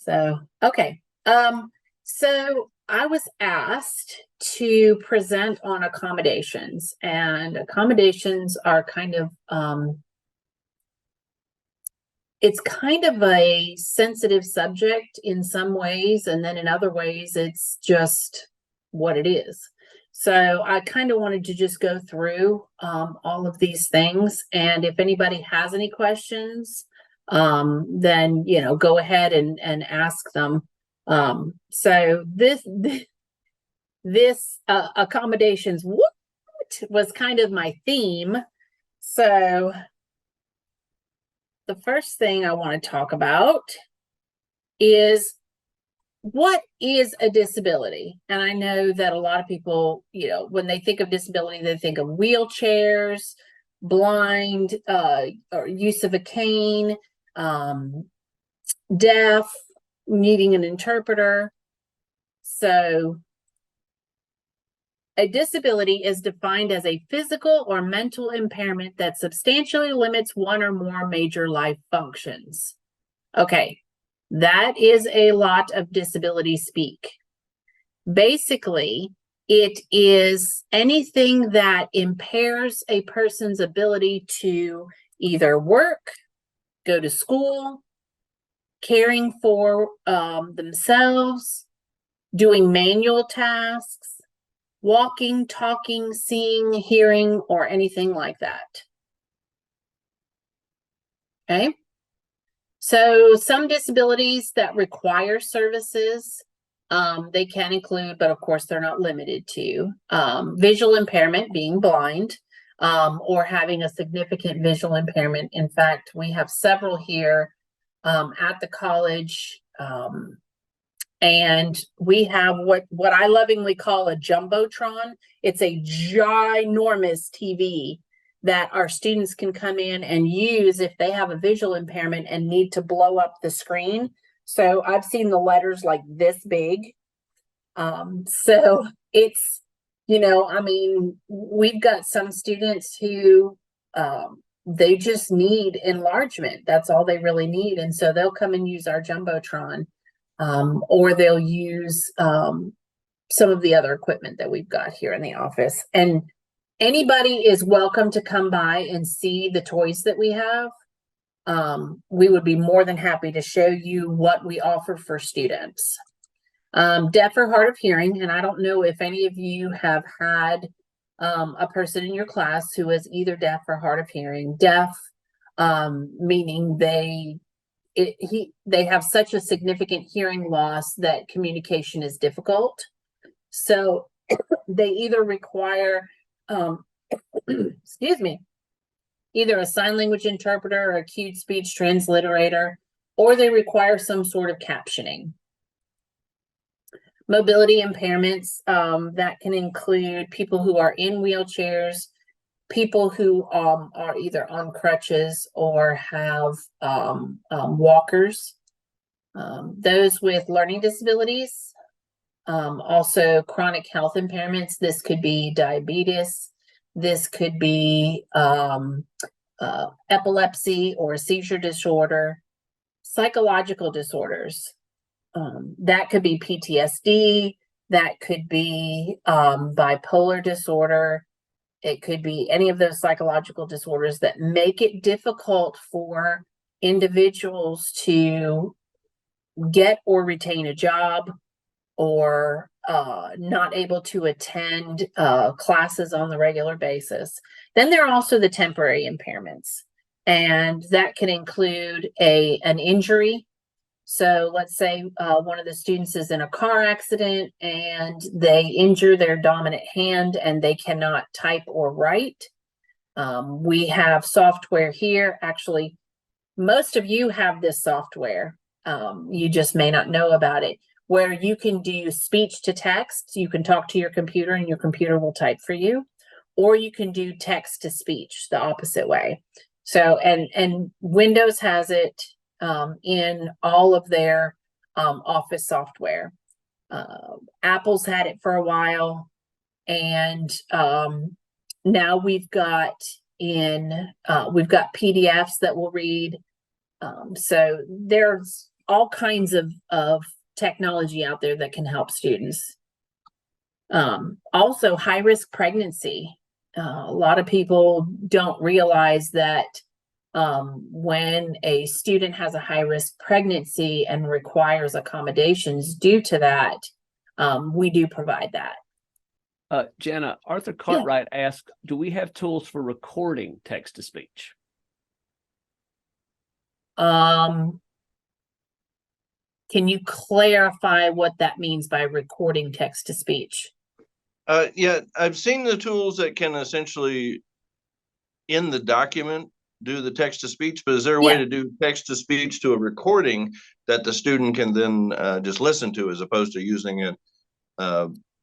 So, okay. So I was asked to present on accommodations, and accommodations are kind of, it's kind of a sensitive subject in some ways, and then in other ways, it's just what it is. So I kind of wanted to just go through all of these things, and if anybody has any questions, then go ahead and ask them. So this accommodations what was kind of my theme. So the first thing I want to talk about is what is a disability? And I know that a lot of people, when they think of disability, they think of wheelchairs, blind, or use of a cane, deaf, needing an interpreter. So a disability is defined as a physical or mental impairment that substantially limits one or more major life functions. Okay, that is a lot of disability speak. Basically, it is anything that impairs a person's ability to either work, go to school, caring for themselves, doing manual tasks, walking, talking, seeing, hearing, or anything like that. Okay. So some disabilities that require services, they can include, but of course they're not limited to, visual impairment, being blind, or having a significant visual impairment. In fact, we have several here at the college, and we have what I lovingly call a jumbotron. It's a ginormous TV that our students can come in and use if they have a visual impairment and need to blow up the screen. So I've seen the letters like this big. So it's, we've got some students who they just need enlargement. That's all they really need. And so they'll come and use our jumbotron. Or they'll use some of the other equipment that we've got here in the office. And anybody is welcome to come by and see the toys that we have. We would be more than happy to show you what we offer for students. Deaf or hard of hearing, and I don't know if any of you have had a person in your class who is either deaf or hard of hearing. Deaf, meaning they have such a significant hearing loss that communication is difficult. So they either require, excuse me, either a sign language interpreter or a acute speech transliterator, or they require some sort of captioning. Mobility impairments, that can include people who are in wheelchairs, people who are either on crutches or have walkers, those with learning disabilities, also chronic health impairments. This could be diabetes, this could be epilepsy or seizure disorder, psychological disorders. That could be PTSD, that could be bipolar disorder. It could be any of those psychological disorders that make it difficult for individuals to get or retain a job, or not able to attend classes on the regular basis. Then there are also the temporary impairments, and that can include an injury. So let's say one of the students is in a car accident and they injure their dominant hand and they cannot type or write. We have software here. Actually, most of you have this software. You just may not know about it, where you can do speech to text. You can talk to your computer and your computer will type for you, or you can do text to speech, the opposite way. So, and Windows has it in all of their office software. Apple's had it for a while, and now we've got PDFs that we'll read. So there's all kinds of technology out there that can help students. Also high risk pregnancy. A lot of people don't realize that when a student has a high risk pregnancy and requires accommodations due to that, we do provide that. Jana, Arthur Cartwright asked, do we have tools for recording text to speech? Can you clarify what that means by recording text to speech? Yeah, I've seen the tools that can essentially, in the document, do the text to speech, but is there a way to do text to speech to a recording that the student can then just listen to, as opposed to using it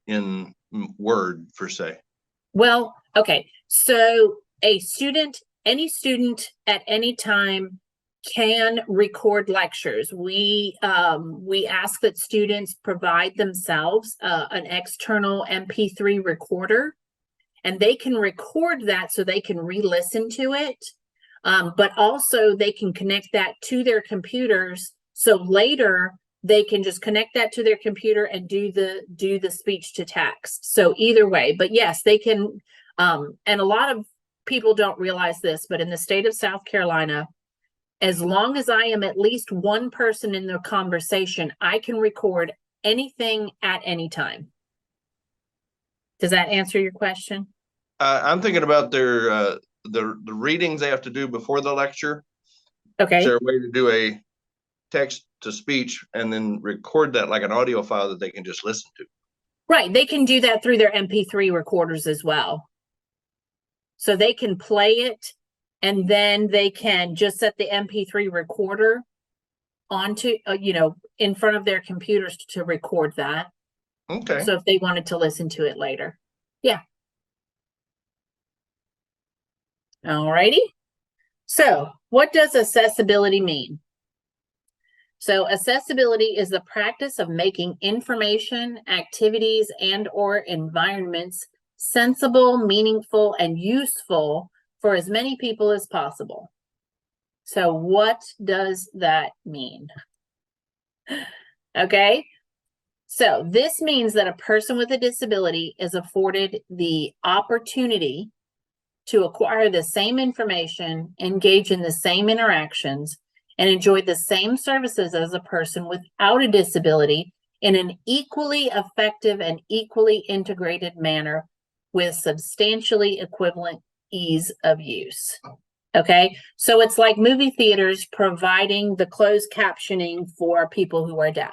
in Word per se? Well, okay, so any student at any time can record lectures. We ask that students provide themselves an external MP3 recorder, and they can record that so they can re-listen to it. But also they can connect that to their computers, so later they can just connect that to their computer and do the speech to text. So either way, but yes, they can. And a lot of people don't realize this, but in the state of South Carolina, as long as I am at least one person in the conversation, I can record anything at any time. Does that answer your question? I'm thinking about their the readings they have to do before the lecture. Okay. Is there a way to do a text to speech and then record that like an audio file that they can just listen to? Right. They can do that through their MP3 recorders as well. So they can play it, and then they can just set the MP3 recorder onto, in front of their computers to record that. Okay. So if they wanted to listen to it later. Yeah. All righty. So what does accessibility mean? So accessibility is the practice of making information, activities, and/or environments sensible, meaningful, and useful for as many people as possible. So what does that mean? Okay. So this means that a person with a disability is afforded the opportunity to acquire the same information, engage in the same interactions, and enjoy the same services as a person without a disability in an equally effective and equally integrated manner with substantially equivalent ease of use. Okay, so it's like movie theaters providing the closed captioning for people who are deaf.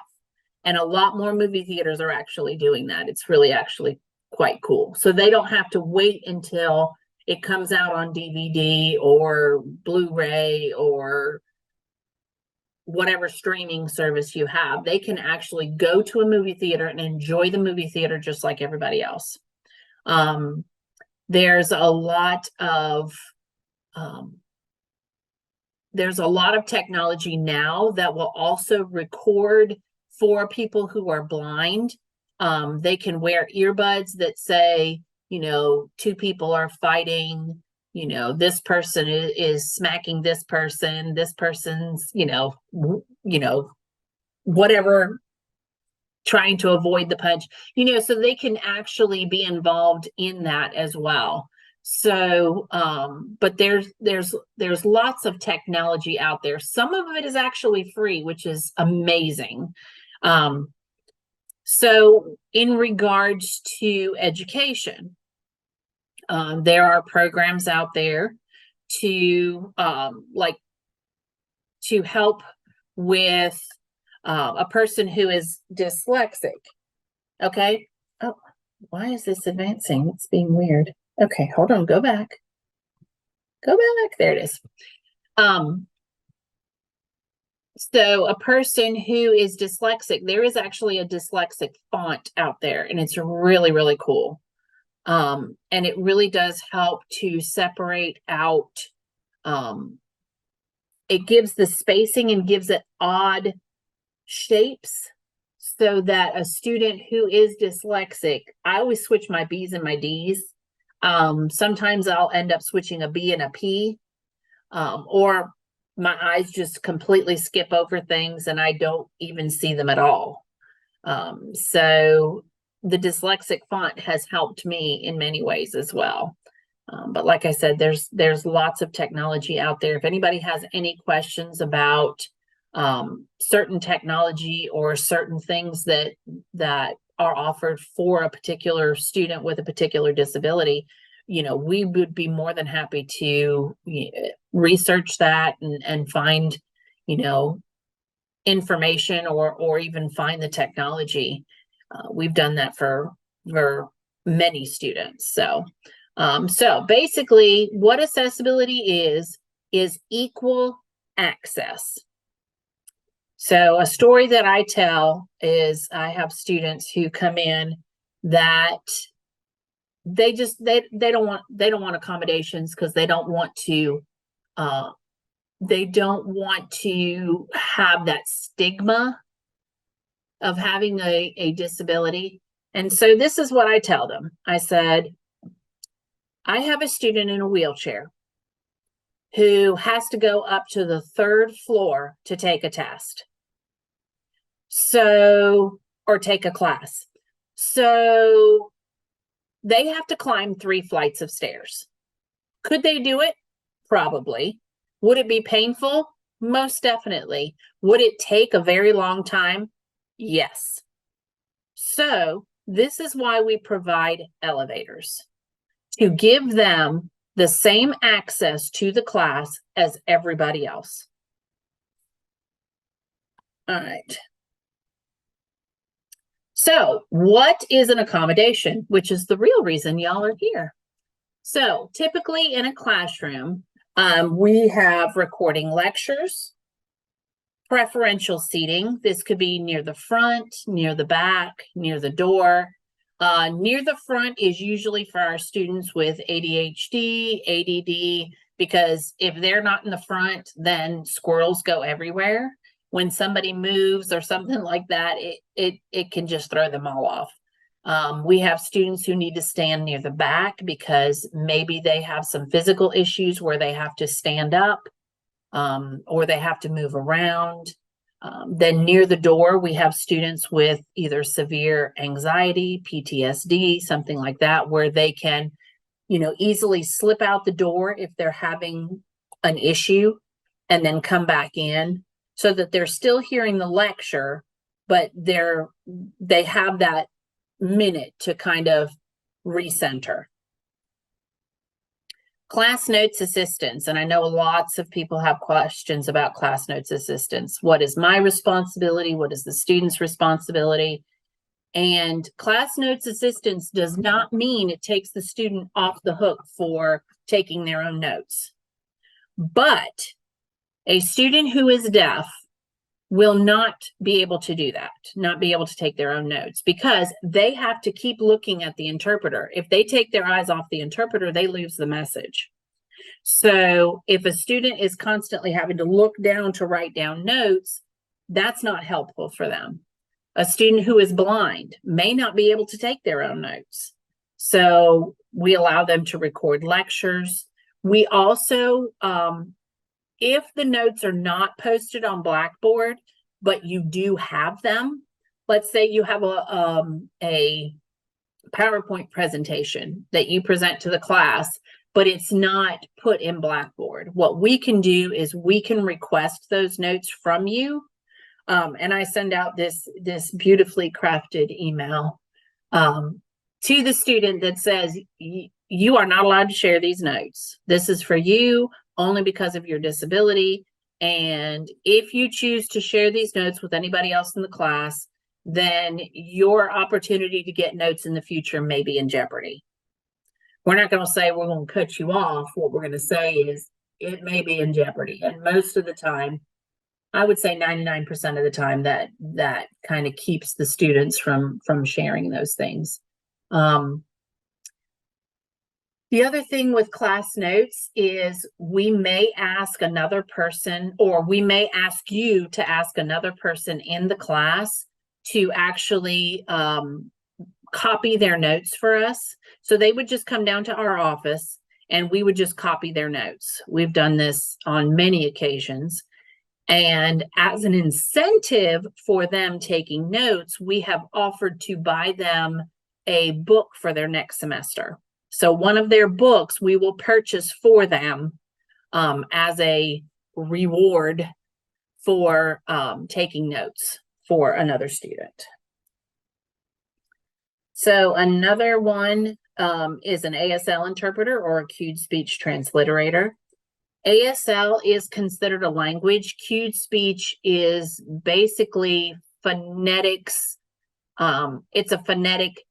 And a lot more movie theaters are actually doing that. It's really actually quite cool. So they don't have to wait until it comes out on DVD or Blu-ray or whatever streaming service you have. They can actually go to a movie theater and enjoy the movie theater just like everybody else. There's a lot of technology now that will also record for people who are blind. They can wear earbuds that say, two people are fighting, this person is smacking this person's, whatever, trying to avoid the punch, so they can actually be involved in that as well. So, but there's lots of technology out there. Some of it is actually free, which is amazing. So in regards to education, there are programs out there to to help with a person who is dyslexic. Okay. Oh, why is this advancing? It's being weird. Okay, hold on, go back. Go back. There it is. So a person who is dyslexic, there is actually a dyslexic font out there, and it's really, really cool. And it really does help to separate out. It gives the spacing and gives it odd shapes so that a student who is dyslexic, I always switch my B's and my D's. Sometimes I'll end up switching a B and a P, or my eyes just completely skip over things and I don't even see them at all. So the dyslexic font has helped me in many ways as well. But like I said, there's lots of technology out there. If anybody has any questions about certain technology or certain things that are offered for a particular student with a particular disability, you know, we would be more than happy to research that and find, you know, information or even find the technology. We've done that for many students. So basically what accessibility is equal access. So a story that I tell is I have students who come in that they don't want accommodations because they don't want to have that stigma of having a disability. And so this is what I tell them. I said, I have a student in a wheelchair who has to go up to the 3rd floor to take a test. Or take a class. So they have to climb 3 flights of stairs. Could they do it? Probably. Would it be painful? Most definitely. Would it take a very long time? Yes. So this is why we provide elevators, to give them the same access to the class as everybody else. All right. So what is an accommodation, which is the real reason y'all are here? So typically in a classroom, we have recording lectures, preferential seating. This could be near the front, near the back, near the door. Near the front is usually for our students with ADHD, ADD, because if they're not in the front, then squirrels go everywhere. When somebody moves or something like that, it can just throw them all off. We have students who need to stand near the back because maybe they have some physical issues where they have to stand up, or they have to move around. Then near the door, we have students with either severe anxiety, PTSD, something like that, where they can, you know, easily slip out the door if they're having an issue and then come back in, so that they're still hearing the lecture, but they have that minute to kind of recenter. Class notes assistance, and I know lots of people have questions about class notes assistance. What is my responsibility? What is the student's responsibility? And class notes assistance does not mean it takes the student off the hook for taking their own notes. But a student who is deaf will not be able to do that, not be able to take their own notes, because they have to keep looking at the interpreter. If they take their eyes off the interpreter, they lose the message. So if a student is constantly having to look down to write down notes, that's not helpful for them. A student who is blind may not be able to take their own notes. So we allow them to record lectures. We also, if the notes are not posted on Blackboard, but you do have them, let's say you have a PowerPoint presentation that you present to the class, but it's not put in Blackboard. What we can do is we can request those notes from you. And I send out this beautifully crafted email to the student that says, you are not allowed to share these notes. This is for you only because of your disability. And if you choose to share these notes with anybody else in the class, then your opportunity to get notes in the future may be in jeopardy. We're not going to say we're going to cut you off. What we're going to say is it may be in jeopardy. And most of the time, I would say 99% of the time, that kind of keeps the students from sharing those things. The other thing with class notes is we may ask another person, or we may ask you to ask another person in the class to actually copy their notes for us. So they would just come down to our office and we would just copy their notes. We've done this on many occasions. And as an incentive for them taking notes, we have offered to buy them a book for their next semester. So one of their books we will purchase for them as a reward for taking notes for another student. So another one is an ASL interpreter or a cued speech transliterator. ASL is considered a language. Cued speech is basically phonetics. It's a phonetic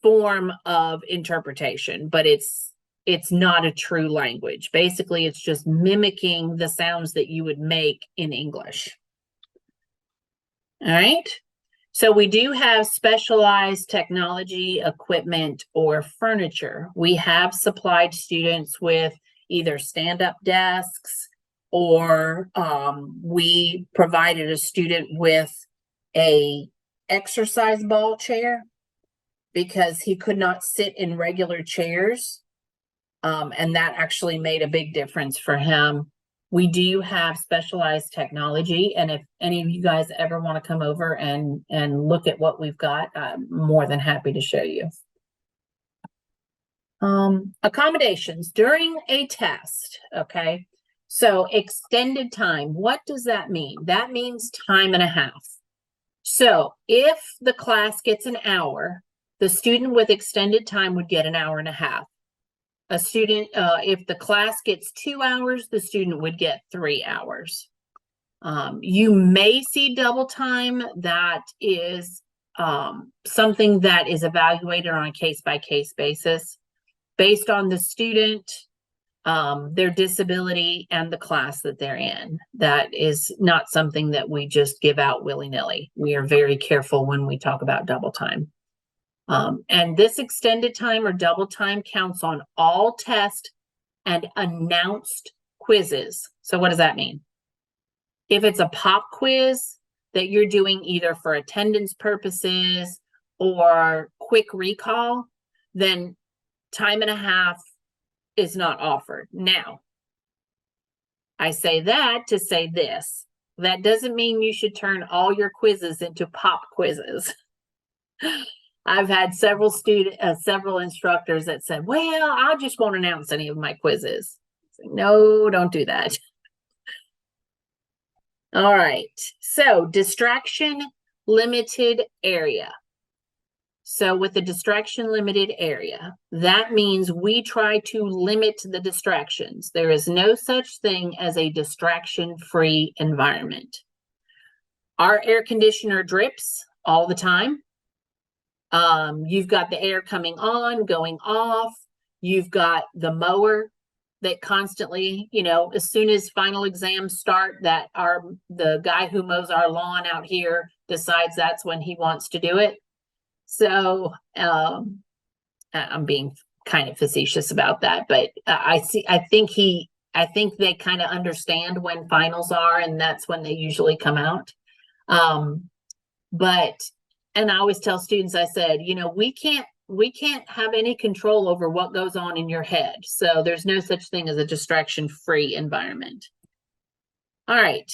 form of interpretation, but it's not a true language. Basically, it's just mimicking the sounds that you would make in English. All right. So we do have specialized technology, equipment, or furniture. We have supplied students with either stand-up desks, or we provided a student with a exercise ball chair because he could not sit in regular chairs. And that actually made a big difference for him. We do have specialized technology, and if any of you guys ever want to come over and look at what we've got, I'm more than happy to show you. Accommodations during a test, okay? So extended time, what does that mean? That means time and a half. So if the class gets an hour, the student with extended time would get an hour and a half. A student, if the class gets 2 hours, the student would get 3 hours. You may see double time. That is something that is evaluated on a case-by-case basis based on the student, their disability, and the class that they're in. That is not something that we just give out willy-nilly. We are very careful when we talk about double time. And this extended time or double time counts on all test and announced quizzes. So what does that mean? If it's a pop quiz that you're doing either for attendance purposes or quick recall, then time and a half is not offered. Now, I say that to say this. That doesn't mean you should turn all your quizzes into pop quizzes. I've had several instructors that said, well, I just won't announce any of my quizzes. No, don't do that. All right. So distraction limited area. So with the distraction limited area, that means we try to limit the distractions. There is no such thing as a distraction-free environment. Our air conditioner drips all the time. You've got the air coming on, going off. You've got the mower that constantly, you know, as soon as final exams start, the guy who mows our lawn out here decides that's when he wants to do it. So I'm being kind of facetious about that, but I think they kind of understand when finals are, and that's when they usually come out. And I always tell students, I said, you know, we can't have any control over what goes on in your head. So there's no such thing as a distraction-free environment. All right.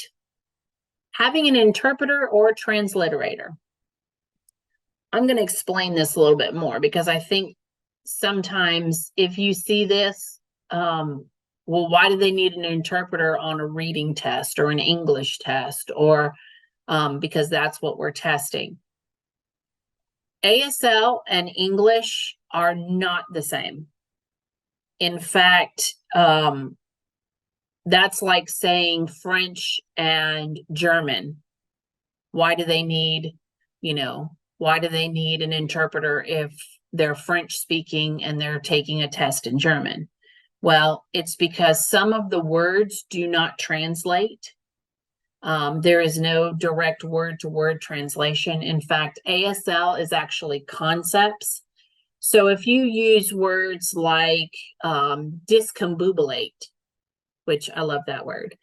Having an interpreter or transliterator. I'm going to explain this a little bit more because I think sometimes if you see this, well, why do they need an interpreter on a reading test or an English test, or because that's what we're testing. ASL and English are not the same. In fact, that's like saying French and German. Why do they need, why do they need an interpreter if they're French speaking and they're taking a test in German? Well, it's because some of the words do not translate. There is no direct word-to-word translation. In fact, ASL is actually concepts. So if you use words like discombobulate, which I love that word,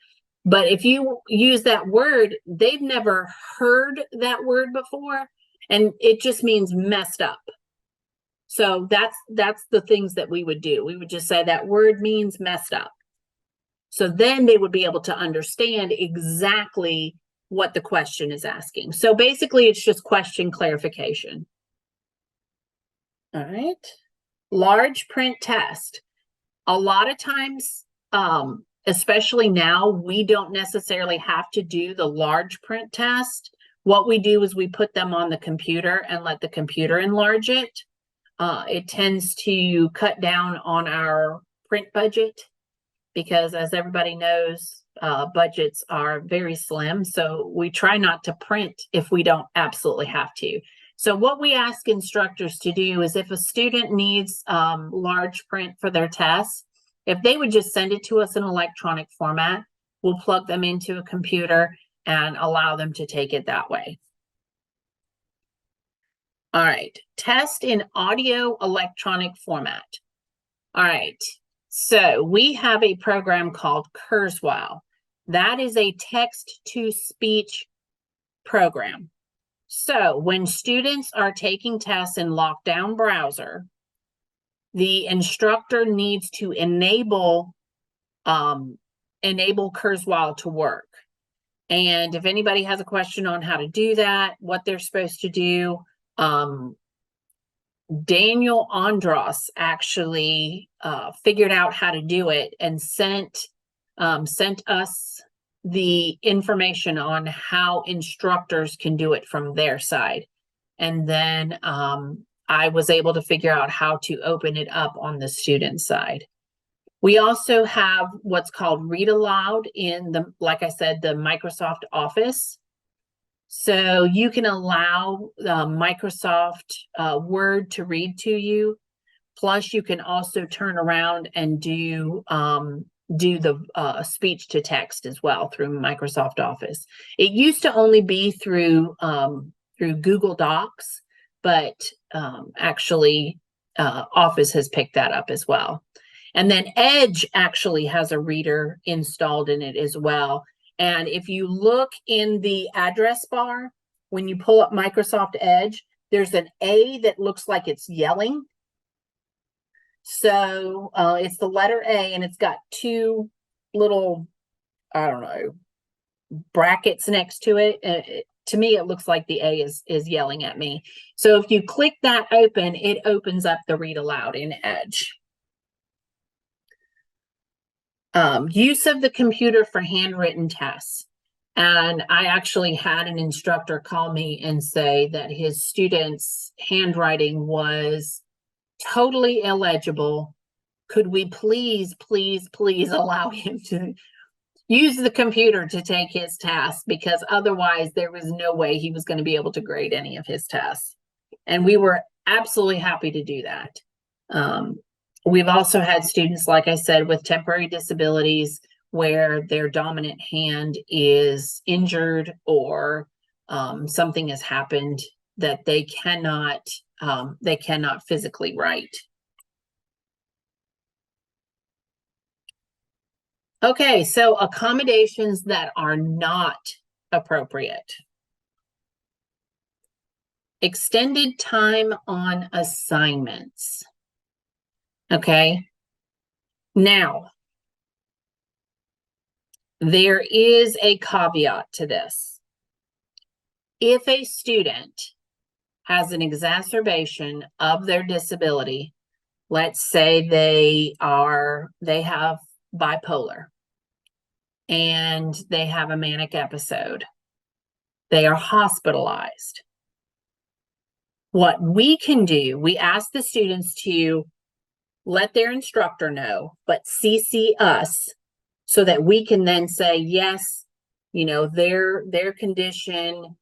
but if you use that word, they've never heard that word before, and it just means messed up. So that's the things that we would do. We would just say that word means messed up. So then they would be able to understand exactly what the question is asking. So basically it's just question clarification. All right. Large print test. A lot of times, especially now, we don't necessarily have to do the large print test. What we do is we put them on the computer and let the computer enlarge it. It tends to cut down on our print budget because, as everybody knows, budgets are very slim. So we try not to print if we don't absolutely have to. So what we ask instructors to do is if a student needs large print for their tests, if they would just send it to us in electronic format, we'll plug them into a computer and allow them to take it that way. All right, test in audio electronic format. All right, so we have a program called Kurzweil. That is a text-to-speech program. So when students are taking tests in lockdown browser, the instructor needs to enable Kurzweil to work. And if anybody has a question on how to do that, what they're supposed to do, Daniel Andros actually figured out how to do it and sent us the information on how instructors can do it from their side. And then I was able to figure out how to open it up on the student side. We also have what's called Read Aloud in the, like I said, the Microsoft Office. So you can allow Microsoft Word to read to you. Plus you can also turn around and do the speech to text as well through Microsoft Office. It used to only be through Google Docs, but actually Office has picked that up as well. And then Edge actually has a reader installed in it as well. And if you look in the address bar, when you pull up Microsoft Edge, there's an A that looks like it's yelling. So it's the letter A and it's got two little, I don't know, brackets next to it. To me, it looks like the A is yelling at me. So if you click that open, it opens up the Read Aloud in Edge. Use of the computer for handwritten tests. And I actually had an instructor call me and say that his student's handwriting was totally illegible. Could we please allow him to use the computer to take his test, because otherwise there was no way he was going to be able to grade any of his tests. And we were absolutely happy to do that. We've also had students, like I said, with temporary disabilities where their dominant hand is injured or something has happened that they cannot physically write. Okay, so accommodations that are not appropriate. Extended time on assignments. Okay, now, there is a caveat to this. If a student has an exacerbation of their disability, let's say they have bipolar and they have a manic episode, they are hospitalized. What we can do, we ask the students to let their instructor know, but CC us so that we can then say, yes, you know, their condition,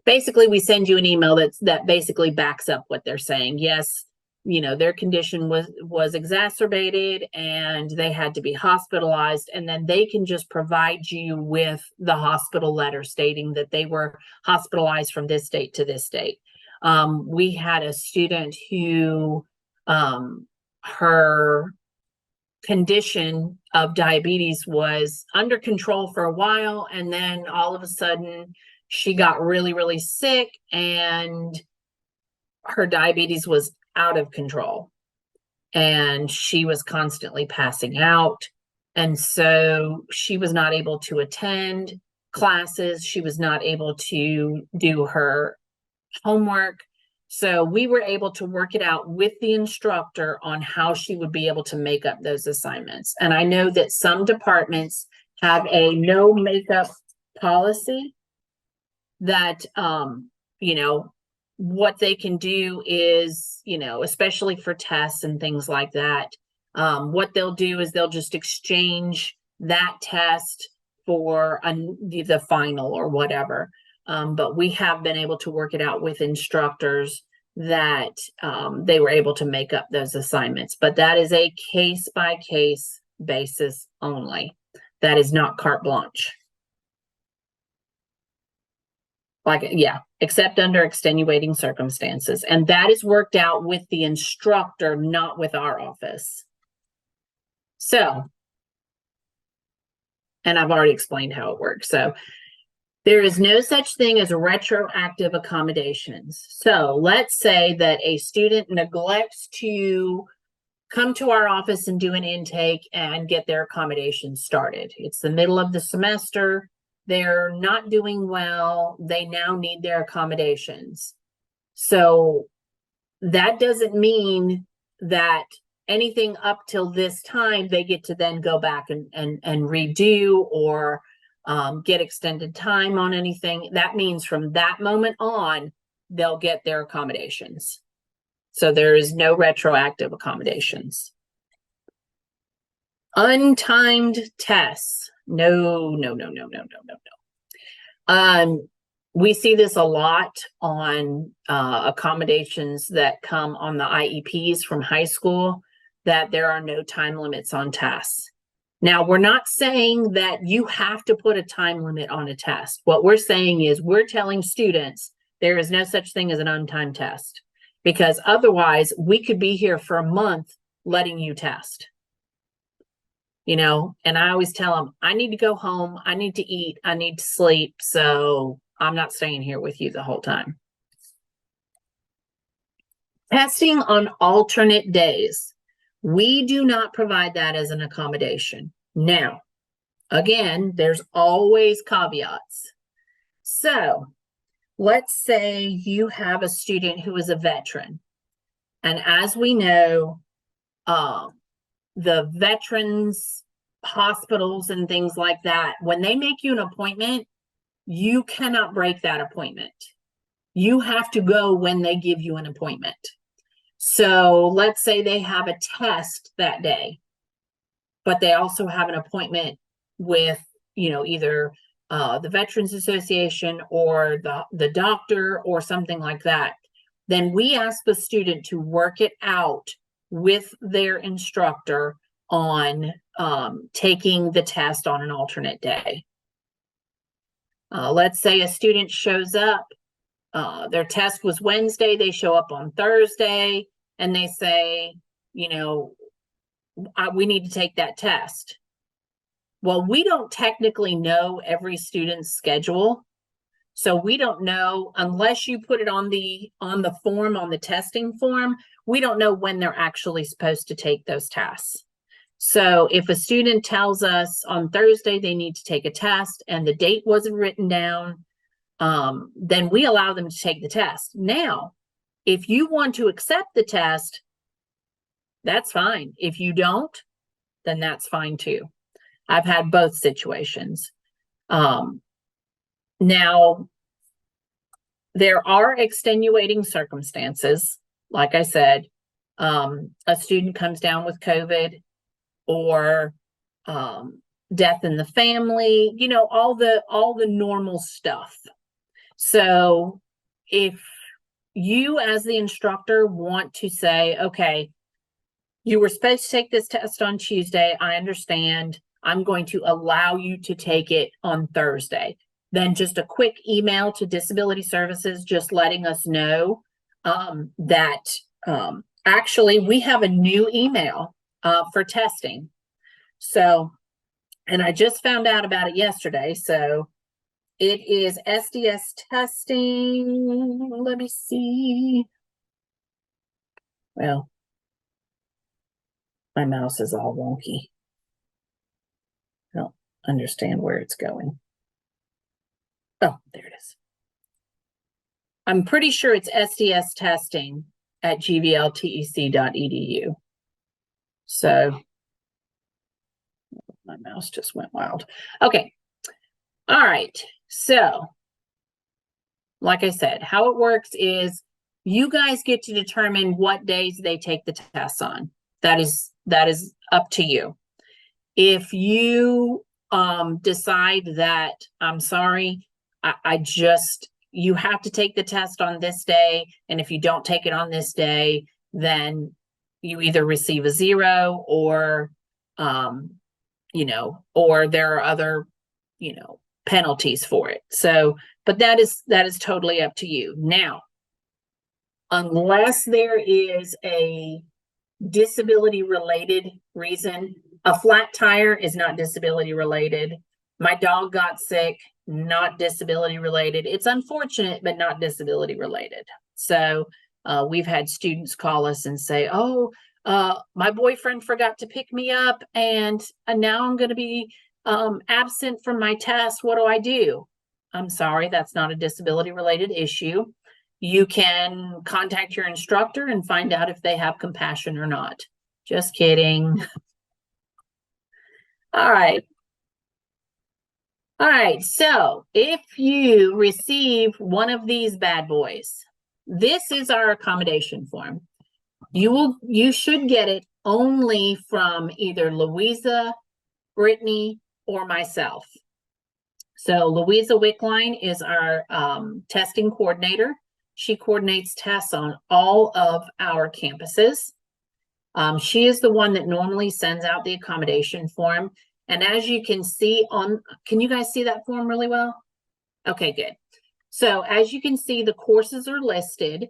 basically we send you an email that basically backs up what they're saying. Yes, you know, their condition was exacerbated and they had to be hospitalized, and then they can just provide you with the hospital letter stating that they were hospitalized from this date to this date. We had a student who her condition of diabetes was under control for a while, and then all of a sudden she got really, really sick and her diabetes was out of control and she was constantly passing out. And so she was not able to attend classes. She was not able to do her homework. So we were able to work it out with the instructor on how she would be able to make up those assignments. And I know that some departments have a no makeup policy that, you know, what they can do is, you know, especially for tests and things like that, what they'll do is they'll just exchange that test for the final or whatever. But we have been able to work it out with instructors that they were able to make up those assignments. But that is a case-by-case basis only. That is not carte blanche. Like, yeah, except under extenuating circumstances. And that is worked out with the instructor, not with our office. So, and I've already explained how it works. So there is no such thing as retroactive accommodations. So let's say that a student neglects to come to our office and do an intake and get their accommodations started. It's the middle of the semester. They're not doing well. They now need their accommodations. So that doesn't mean that anything up till this time, they get to then go back and redo or get extended time on anything. That means from that moment on, they'll get their accommodations. So there is no retroactive accommodations. Untimed tests. No. We see this a lot on accommodations that come on the IEPs from high school, that there are no time limits on tests. Now, we're not saying that you have to put a time limit on a test. What we're saying is we're telling students there is no such thing as an untimed test, because otherwise we could be here for a month letting you test. You know, and I always tell them, I need to go home, I need to eat, I need to sleep, so I'm not staying here with you the whole time. Testing on alternate days. We do not provide that as an accommodation. Now, again, there's always caveats. So let's say you have a student who is a veteran. And as we know, the veterans hospitals and things like that, when they make you an appointment, you cannot break that appointment. You have to go when they give you an appointment. So let's say they have a test that day, but they also have an appointment with, you know, either the Veterans Association or the doctor or something like that. Then we ask the student to work it out with their instructor on taking the test on an alternate day. Let's say a student shows up, their test was Wednesday, they show up on Thursday, and they say, you know, we need to take that test. Well, we don't technically know every student's schedule. So we don't know, unless you put it on the form, on the testing form, we don't know when they're actually supposed to take those tests. So if a student tells us on Thursday they need to take a test and the date wasn't written down, then we allow them to take the test. Now, if you want to accept the test, that's fine. If you don't, then that's fine too. I've had both situations. Now, there are extenuating circumstances. Like I said, a student comes down with COVID or death in the family, you know, all the normal stuff. So if you as the instructor want to say, okay, you were supposed to take this test on Tuesday, I understand, I'm going to allow you to take it on Thursday. Then just a quick email to Disability Services, just letting us know that actually we have a new email for testing. So, and I just found out about it yesterday. So It is SDS testing. Let me see. Well, my mouse is all wonky. I don't understand where it's going. Oh, there it is. I'm pretty sure it's SDS testing at gvltec.edu. So my mouse just went wild. Okay. All right. So, like I said, how it works is you guys get to determine what days they take the tests on. That is up to you. If you decide that, I'm sorry, you have to take the test on this day, and if you don't take it on this day, then you either receive a 0 or or there are other, penalties for it. So, but that is totally up to you. Now, unless there is a disability related reason, a flat tire is not disability related. My dog got sick, not disability related. It's unfortunate, but not disability related. So we've had students call us and say, oh, my boyfriend forgot to pick me up, and now I'm going to be absent from my test. What do I do? I'm sorry, that's not a disability related issue. You can contact your instructor and find out if they have compassion or not. Just kidding. All right. All right, so if you receive one of these bad boys, this is our accommodation form. You should get it only from either Louisa, Brittany, or myself. So Louisa Wickline is our testing coordinator. She coordinates tests on all of our campuses. She is the one that normally sends out the accommodation form. And as you can see can you guys see that form really well? Okay, good. So as you can see, the courses are listed.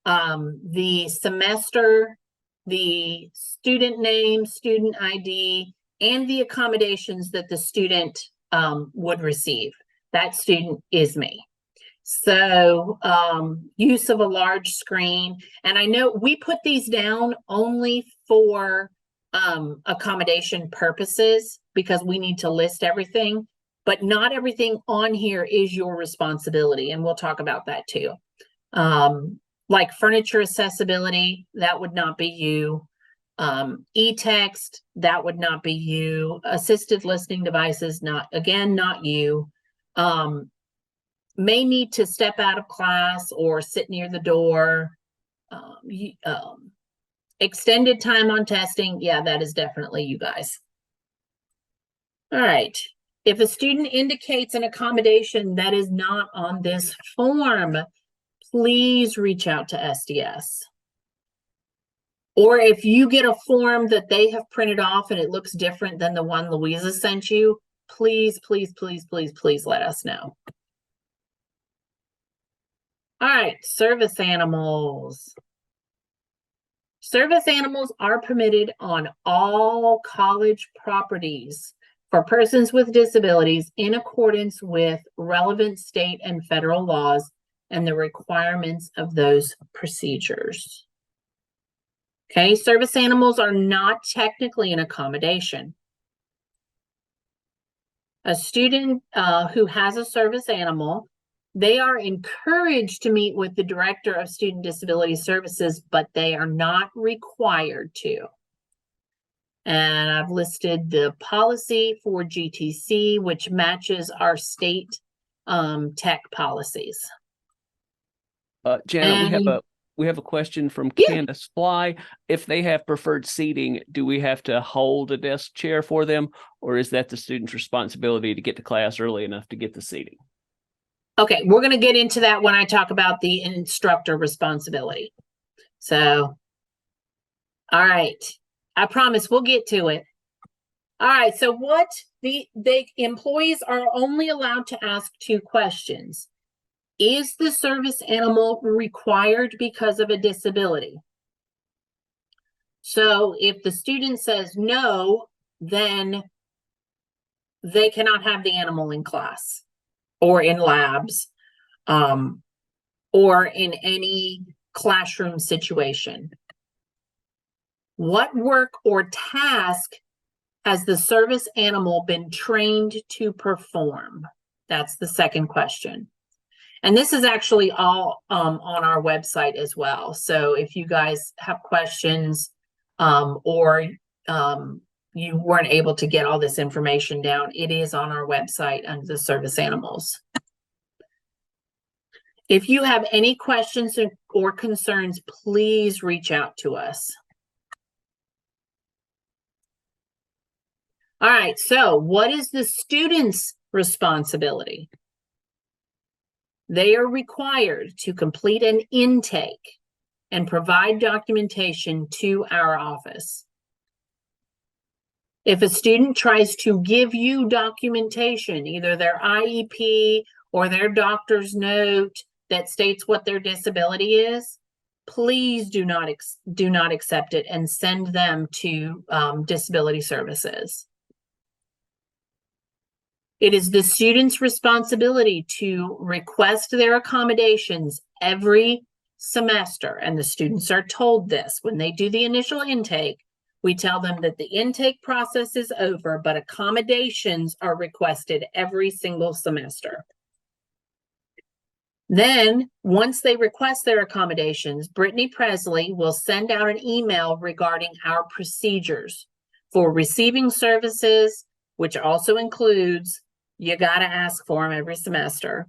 The semester, the student name, student ID, and the accommodations that the student would receive. That student is me. So use of a large screen. And I know we put these down only for accommodation purposes because we need to list everything, but not everything on here is your responsibility. And we'll talk about that too. Like furniture accessibility, that would not be you. E-text, that would not be you. Assisted listening devices, not you. May need to step out of class or sit near the door. Extended time on testing, yeah, that is definitely you guys. All right. If a student indicates an accommodation that is not on this form, please reach out to SDS. Or if you get a form that they have printed off and it looks different than the one Louisa sent you, please, please, please, please, please let us know. All right, service animals. Service animals are permitted on all college properties for persons with disabilities in accordance with relevant state and federal laws and the requirements of those procedures. Okay, service animals are not technically an accommodation. A student who has a service animal, they are encouraged to meet with the Director of Student Disability Services, but they are not required to. And I've listed the policy for GTC, which matches our state tech policies. Janet, we have a question from Candace Fly. If they have preferred seating, do we have to hold a desk chair for them, or is that the student's responsibility to get to class early enough to get the seating? Okay, we're going to get into that when I talk about the instructor responsibility. So, all right, I promise we'll get to it. All right, so what the employees are only allowed to ask 2 questions. Is the service animal required because of a disability? So if the student says no, then they cannot have the animal in class. or in labs, or in any classroom situation. What work or task has the service animal been trained to perform? That's the second question. And this is actually all on our website as well. So if you guys have questions, or you weren't able to get all this information down, it is on our website under the service animals. If you have any questions or concerns, please reach out to us. All right, so what is the student's responsibility? They are required to complete an intake and provide documentation to our office. If a student tries to give you documentation, either their IEP or their doctor's note that states what their disability is, please do not accept it and send them to disability services. It is the student's responsibility to request their accommodations every semester, and the students are told this when they do the initial intake. We tell them that the intake process is over, but accommodations are requested every single semester. Then, once they request their accommodations, Brittany Presley will send out an email regarding our procedures for receiving services, which also includes, you got to ask for them every semester.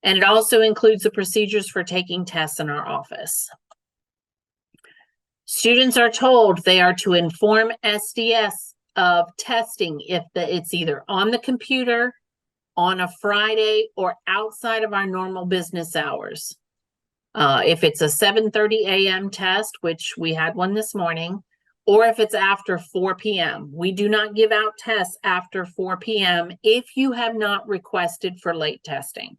And it also includes the procedures for taking tests in our office. Students are told they are to inform SDS of testing if it's either on the computer, on a Friday, or outside of our normal business hours. If it's a 7:30 a.m. test, which we had one this morning, or if it's after 4 p.m. We do not give out tests after 4 p.m. if you have not requested for late testing.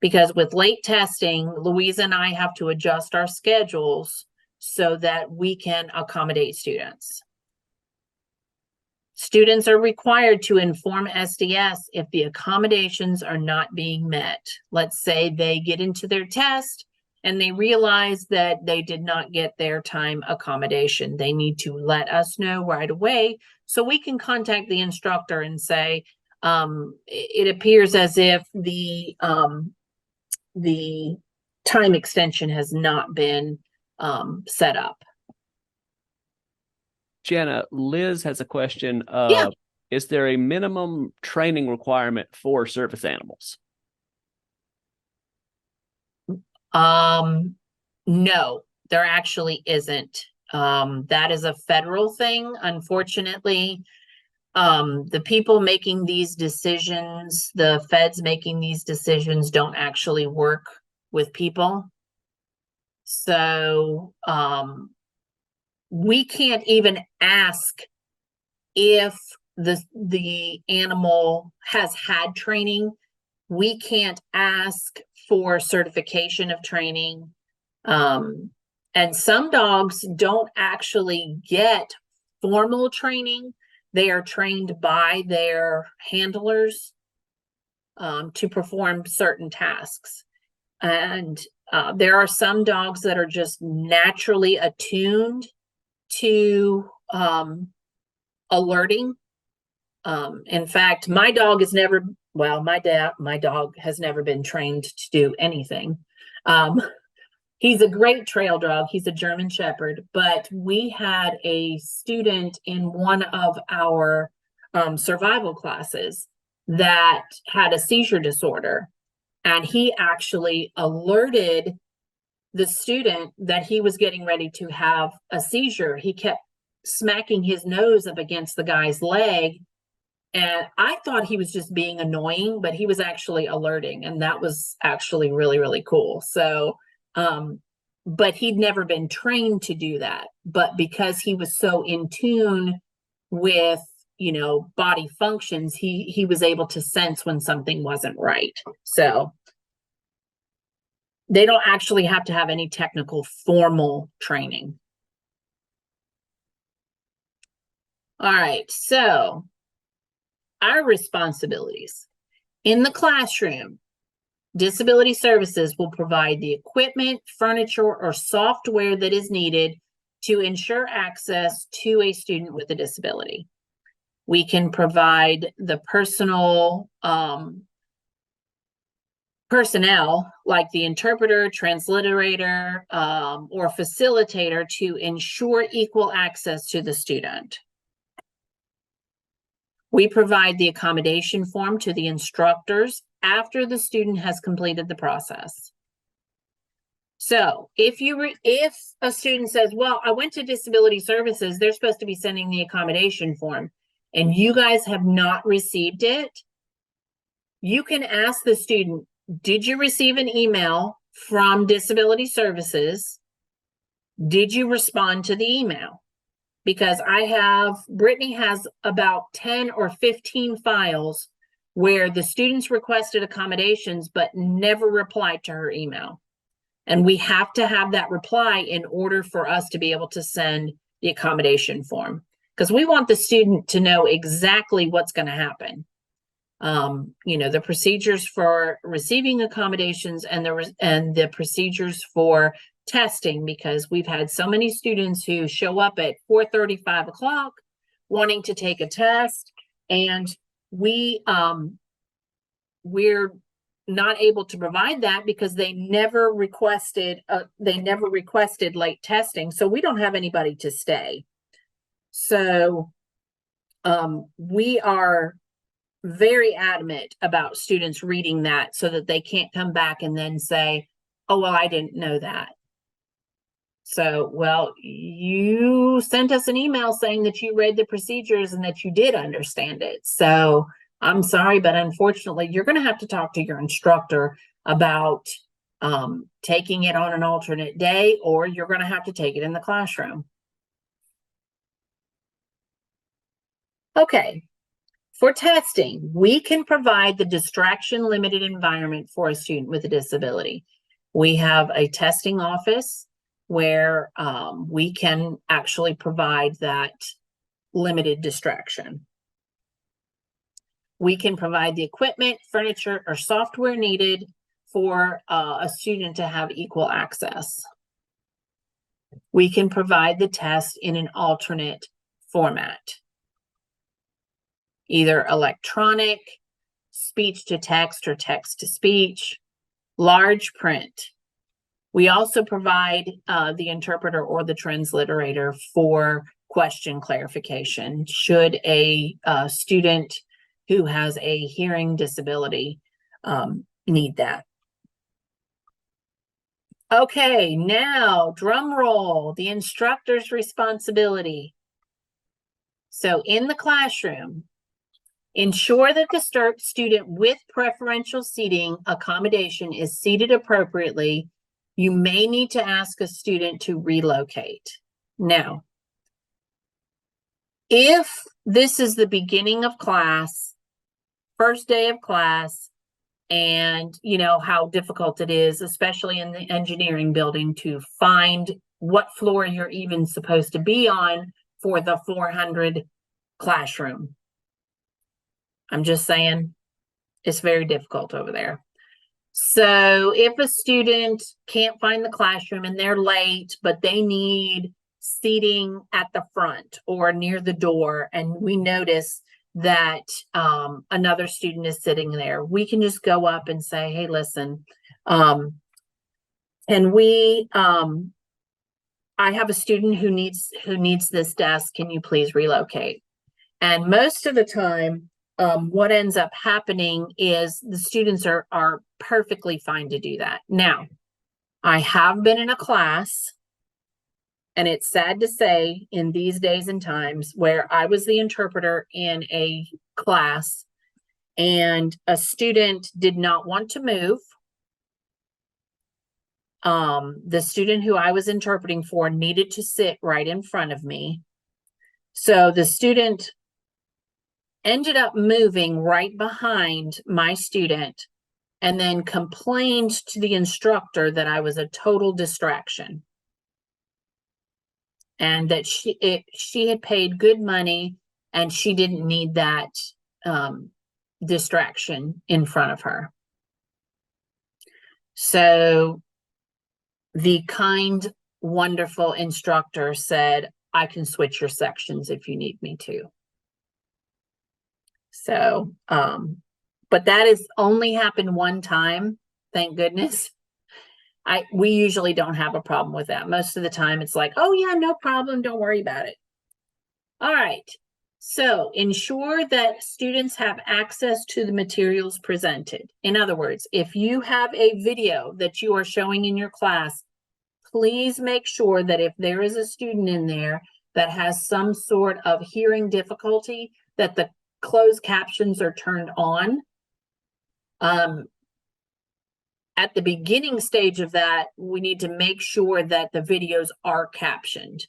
Because with late testing, Louisa and I have to adjust our schedules so that we can accommodate students. Students are required to inform SDS if the accommodations are not being met. Let's say they get into their test and they realize that they did not get their time accommodation. They need to let us know right away so we can contact the instructor and say, it appears as if the time extension has not been set up. Jana, Liz has a question. Yeah. Is there a minimum training requirement for service animals? No, there actually isn't. That is a federal thing, unfortunately. The people making these decisions, the feds making these decisions, don't actually work with people. So, we can't even ask if the animal has had training. We can't ask for certification of training. And some dogs don't actually get formal training. They are trained by their handlers to perform certain tasks. And there are some dogs that are just naturally attuned to alerting. In fact, my dog has never, well, my dog has never been trained to do anything. He's a great trail dog. He's a German Shepherd, but we had a student in one of our survival classes that had a seizure disorder, and he actually alerted the student that he was getting ready to have a seizure. He kept smacking his nose up against the guy's leg, and I thought he was just being annoying, but he was actually alerting, and that was actually really, really cool. So, but he'd never been trained to do that. But because he was so in tune with, you know, body functions, he was able to sense when something wasn't right. So they don't actually have to have any technical formal training. All right, so our responsibilities. In the classroom, disability services will provide the equipment, furniture, or software that is needed to ensure access to a student with a disability. We can provide the personnel like the interpreter, transliterator, or facilitator to ensure equal access to the student. We provide the accommodation form to the instructors after the student has completed the process. So if a student says, well, I went to disability services, they're supposed to be sending the accommodation form, and you guys have not received it, you can ask the student, did you receive an email from disability services? Did you respond to the email? Because Brittany has about 10 or 15 files where the students requested accommodations but never replied to her email. And we have to have that reply in order for us to be able to send the accommodation form, because we want the student to know exactly what's going to happen. The procedures for receiving accommodations and the procedures for testing, because we've had so many students who show up at 4:30, 5 o'clock wanting to take a test, and we're not able to provide that because they never requested late testing, so we don't have anybody to stay. So we are very adamant about students reading that so that they can't come back and then say, oh, well, I didn't know that. So, well, you sent us an email saying that you read the procedures and that you did understand it. So I'm sorry, but unfortunately, you're going to have to talk to your instructor about taking it on an alternate day, or you're going to have to take it in the classroom. Okay. For testing, we can provide the distraction-limited environment for a student with a disability. We have a testing office where we can actually provide that limited distraction. We can provide the equipment, furniture, or software needed for a student to have equal access. We can provide the test in an alternate format, either electronic, speech to text, or text to speech, large print. We also provide the interpreter or the transliterator for question clarification should a student who has a hearing disability need that. Okay, now drum roll, the instructor's responsibility. So in the classroom, ensure that the student with preferential seating accommodation is seated appropriately. You may need to ask a student to relocate. Now, if this is the beginning of class, first day of class, and you know how difficult it is, especially in the engineering building, to find what floor you're even supposed to be on for the 400 classroom. I'm just saying, it's very difficult over there. So if a student can't find the classroom and they're late, but they need seating at the front or near the door, and we notice that another student is sitting there, we can just go up and say, hey, listen, and I have a student who needs this desk. Can you please relocate? And most of the time, what ends up happening is the students are perfectly fine to do that. Now, I have been in a class, and it's sad to say in these days and times, where I was the interpreter in a class and a student did not want to move. The student who I was interpreting for needed to sit right in front of me. So the student ended up moving right behind my student and then complained to the instructor that I was a total distraction and that she had paid good money and she didn't need that distraction in front of her. So the kind, wonderful instructor said, I can switch your sections if you need me to. So, but that has only happened one time, thank goodness. We usually don't have a problem with that. Most of the time it's like, oh yeah, no problem, don't worry about it. All right. So ensure that students have access to the materials presented. In other words, if you have a video that you are showing in your class, please make sure that if there is a student in there that has some sort of hearing difficulty, that the closed captions are turned on. At the beginning stage of that, we need to make sure that the videos are captioned.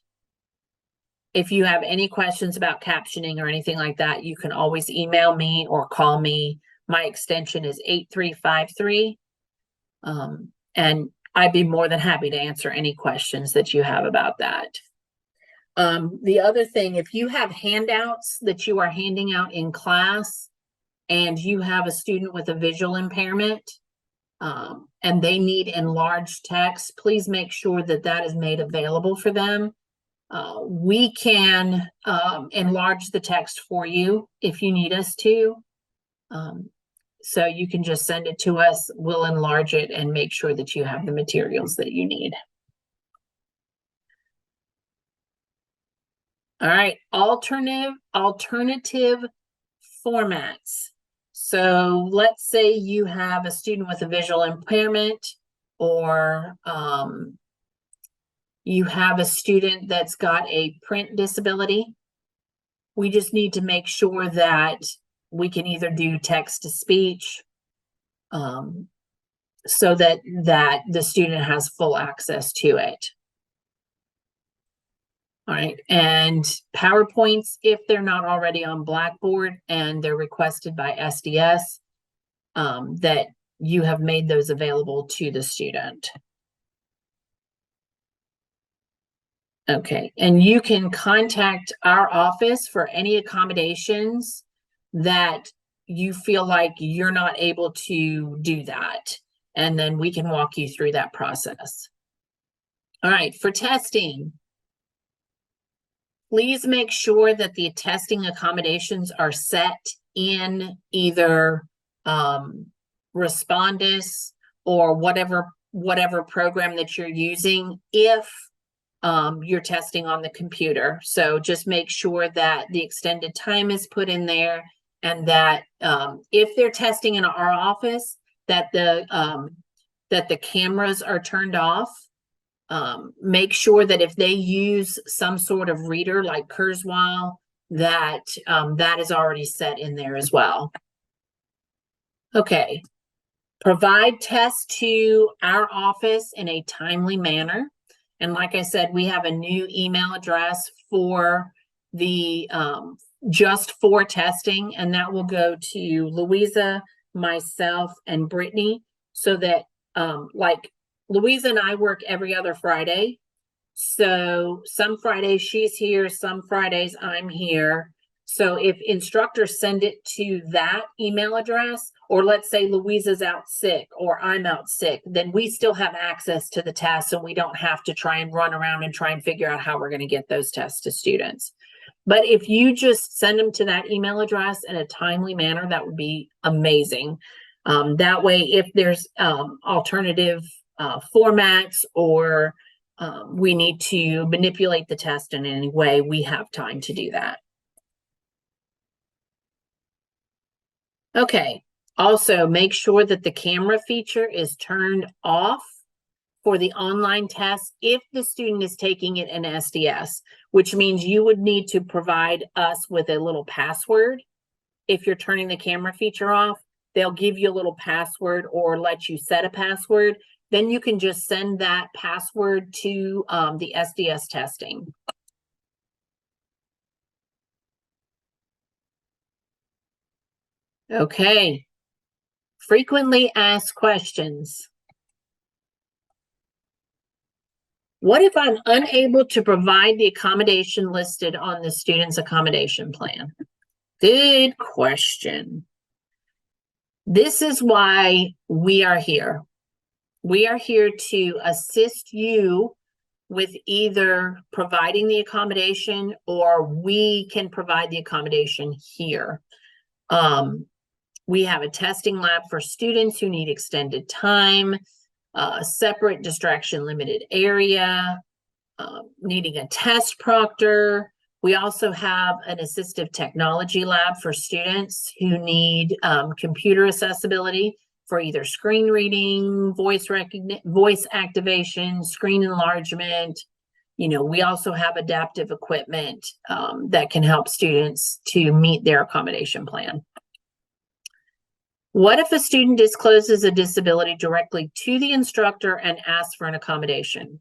If you have any questions about captioning or anything like that, you can always email me or call me. My extension is 8353. And I'd be more than happy to answer any questions that you have about that. The other thing, if you have handouts that you are handing out in class and you have a student with a visual impairment, and they need enlarged text, please make sure that that is made available for them. We can enlarge the text for you if you need us to. So you can just send it to us. We'll enlarge it and make sure that you have the materials that you need. All right, alternative formats. So let's say you have a student with a visual impairment, or you have a student that's got a print disability. We just need to make sure that we can either do text to speech, so that the student has full access to it. All right, and PowerPoints, if they're not already on Blackboard and they're requested by SDS, that you have made those available to the student. Okay, and you can contact our office for any accommodations that you feel like you're not able to do that. And then we can walk you through that process. All right, for testing, please make sure that the testing accommodations are set in either Respondus or whatever program that you're using if you're testing on the computer. So just make sure that the extended time is put in there, and that if they're testing in our office, that the cameras are turned off. Make sure that if they use some sort of reader like Kurzweil, that that is already set in there as well. Okay, provide tests to our office in a timely manner. And like I said, we have a new email address for the just for testing, and that will go to Louisa, myself, and Brittany, so that like Louisa and I work every other Friday. So some Fridays she's here, some Fridays I'm here. So if instructors send it to that email address, or let's say Louisa's out sick or I'm out sick, then we still have access to the tests, and we don't have to try and run around and try and figure out how we're going to get those tests to students. But if you just send them to that email address in a timely manner, that would be amazing. That way, if there's alternative formats, or we need to manipulate the test in any way, we have time to do that. Okay, also make sure that the camera feature is turned off for the online test if the student is taking it in SDS, which means you would need to provide us with a little password. If you're turning the camera feature off, they'll give you a little password or let you set a password. Then you can just send that password to the SDS testing. Okay, frequently asked questions. What if I'm unable to provide the accommodation listed on the student's accommodation plan? Good question. This is why we are here. We are here to assist you with either providing the accommodation, or we can provide the accommodation here. We have a testing lab for students who need extended time, a separate distraction limited area, needing a test proctor. We also have an assistive technology lab for students who need computer accessibility for either screen reading, voice recognition, voice activation, screen enlargement. You know, we also have adaptive equipment that can help students to meet their accommodation plan. What if a student discloses a disability directly to the instructor and asks for an accommodation?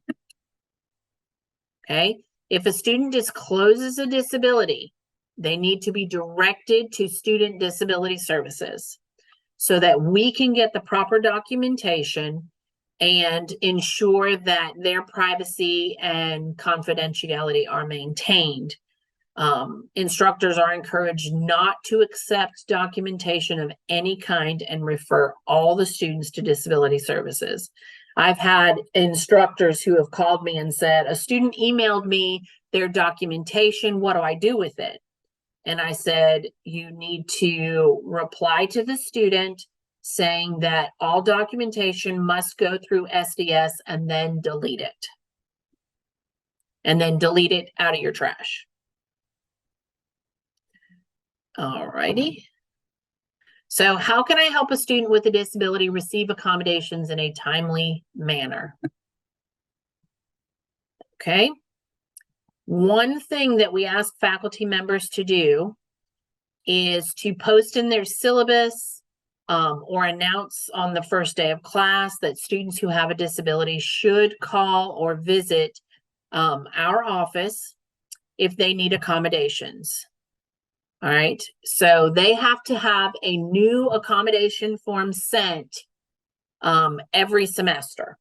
Okay, if a student discloses a disability, they need to be directed to Student Disability Services so that we can get the proper documentation and ensure that their privacy and confidentiality are maintained. Instructors are encouraged not to accept documentation of any kind and refer all the students to disability services. I've had instructors who have called me and said, a student emailed me their documentation, what do I do with it? And I said, you need to reply to the student saying that all documentation must go through SDS and then delete it. And then delete it out of your trash. All righty. So how can I help a student with a disability receive accommodations in a timely manner? Okay. One thing that we ask faculty members to do is to post in their syllabus or announce on the first day of class that students who have a disability should call or visit our office if they need accommodations. All right, so they have to have a new accommodation form sent every semester.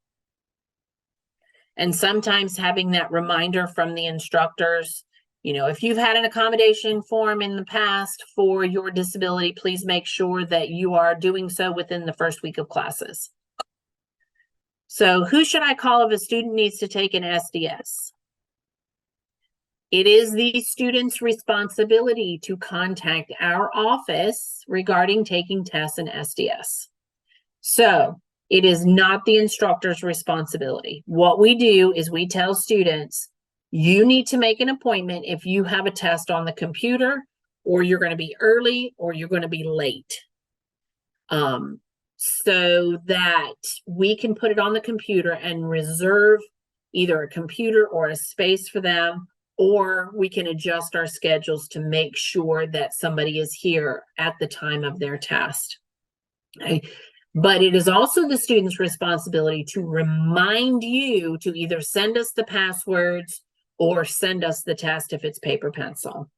And sometimes having that reminder from the instructors, you know, if you've had an accommodation form in the past for your disability, please make sure that you are doing so within the first week of classes. So who should I call if a student needs to take an SDS? It is the student's responsibility to contact our office regarding taking tests in SDS. So it is not the instructor's responsibility. What we do is we tell students, you need to make an appointment if you have a test on the computer, or you're going to be early, or you're going to be late. So that we can put it on the computer and reserve either a computer or a space for them, or we can adjust our schedules to make sure that somebody is here at the time of their test. Okay. But it is also the student's responsibility to remind you to either send us the passwords or send us the test if it's paper pencil.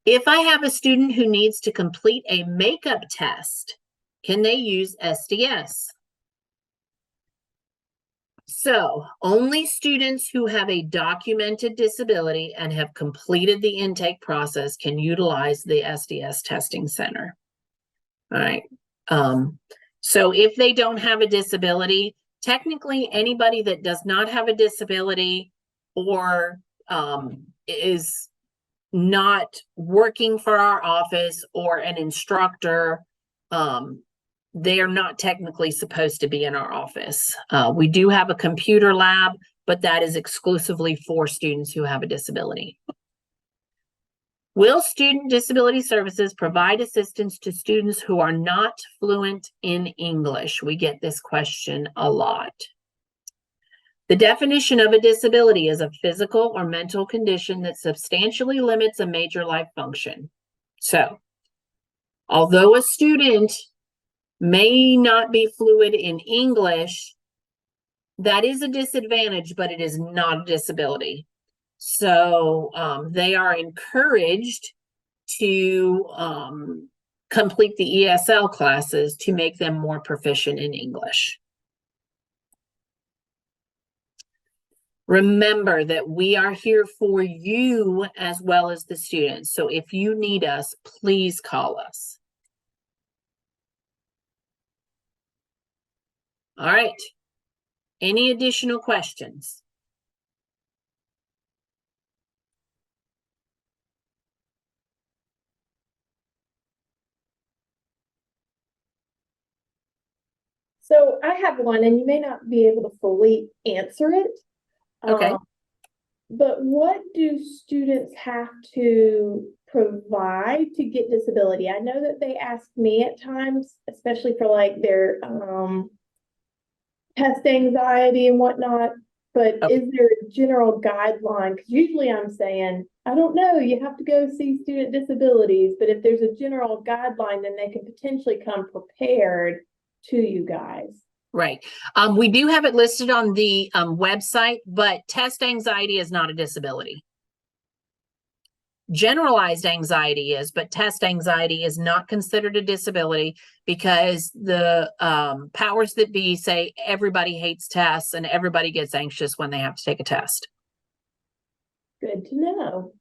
If I have a student who needs to complete a makeup test, can they use SDS? So only students who have a documented disability and have completed the intake process can utilize the SDS testing center. All right. So if they don't have a disability, technically anybody that does not have a disability or is not working for our office or an instructor, they are not technically supposed to be in our office. We do have a computer lab, but that is exclusively for students who have a disability. Will Student Disability Services provide assistance to students who are not fluent in English? We get this question a lot. The definition of a disability is a physical or mental condition that substantially limits a major life function. So, although a student may not be fluent in English, that is a disadvantage, but it is not a disability. So they are encouraged to complete the ESL classes to make them more proficient in English. Remember that we are here for you as well as the students. So if you need us, please call us. All right. Any additional questions? So I have one, and you may not be able to fully answer it. Okay. But what do students have to provide to get disability? I know that they ask me at times, especially for like their test anxiety and whatnot. But Okay. is there a general guideline? Because usually I'm saying, I don't know, you have to go see student disabilities. But if there's a general guideline, then they can potentially come prepared to you guys. Right. We do have it listed on the website, but test anxiety is not a disability. Generalized anxiety is, but test anxiety is not considered a disability because the powers that be say everybody hates tests and everybody gets anxious when they have to take a test. Good to know.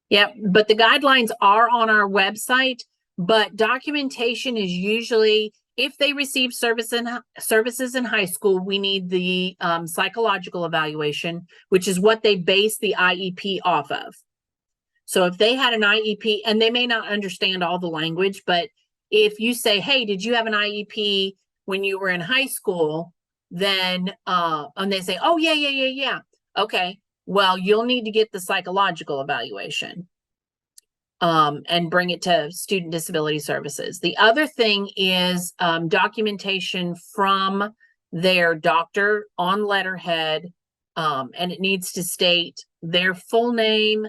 Yeah, but the guidelines are on our website, but documentation is usually if they receive services in high school, we need the psychological evaluation, which is what they base the IEP off of. So if they had an IEP, and they may not understand all the language, but if you say, hey, did you have an IEP when you were in high school? Then, and they say, oh, yeah. Okay, well, you'll need to get the psychological evaluation. And bring it to Student Disability Services. The other thing is documentation from their doctor on letterhead, and it needs to state their full name,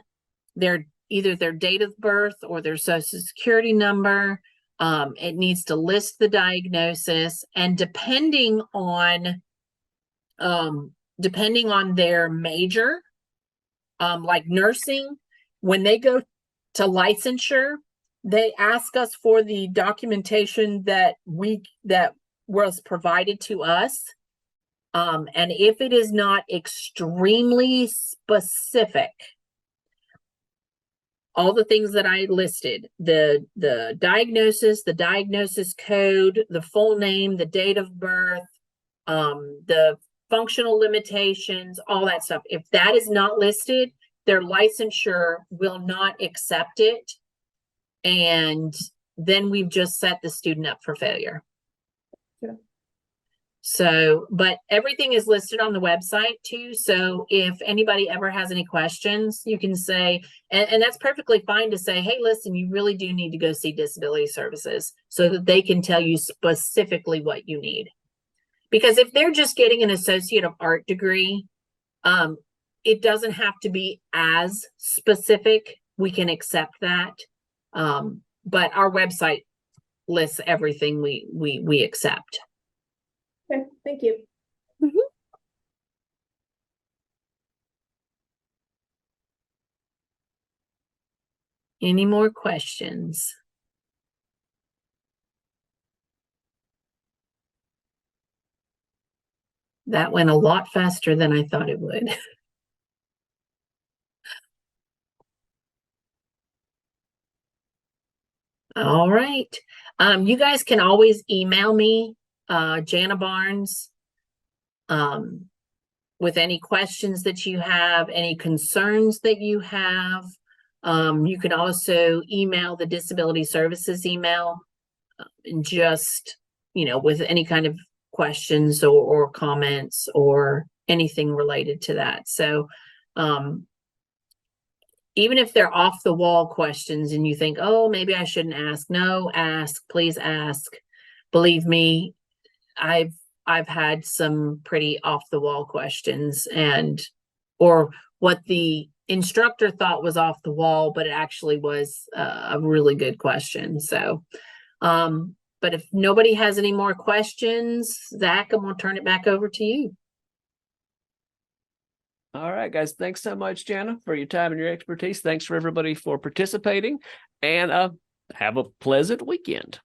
either their date of birth or their social security number. It needs to list the diagnosis, and depending on their major, like nursing, when they go to licensure, they ask us for the documentation that was provided to us. And if it is not extremely specific, all the things that I listed, the diagnosis code, the full name, the date of birth, the functional limitations, all that stuff. If that is not listed, their licensure will not accept it. And then we've just set the student up for failure. Yeah. So, but everything is listed on the website too. So if anybody ever has any questions, you can say, and that's perfectly fine to say, hey, listen, you really do need to go see disability services so that they can tell you specifically what you need. Because if they're just getting an Associate of Art degree, it doesn't have to be as specific. We can accept that. But our website lists everything we accept. Okay, thank you. Any more questions? That went a lot faster than I thought it would. All right. You guys can always email me, Jana Barnes, with any questions that you have, any concerns that you have. You can also email the Disability Services email, and just, with any kind of questions or comments or anything related to that. So, even if they're off the wall questions and you think, oh, maybe I shouldn't ask. No, ask, please ask. Believe me, I've had some pretty off the wall questions, or what the instructor thought was off the wall, but it actually was a really good question. So, but if nobody has any more questions, Zach, I'm gonna turn it back over to you. All right, guys. Thanks so much, Jana, for your time and your expertise. Thanks for everybody for participating, and have a pleasant weekend.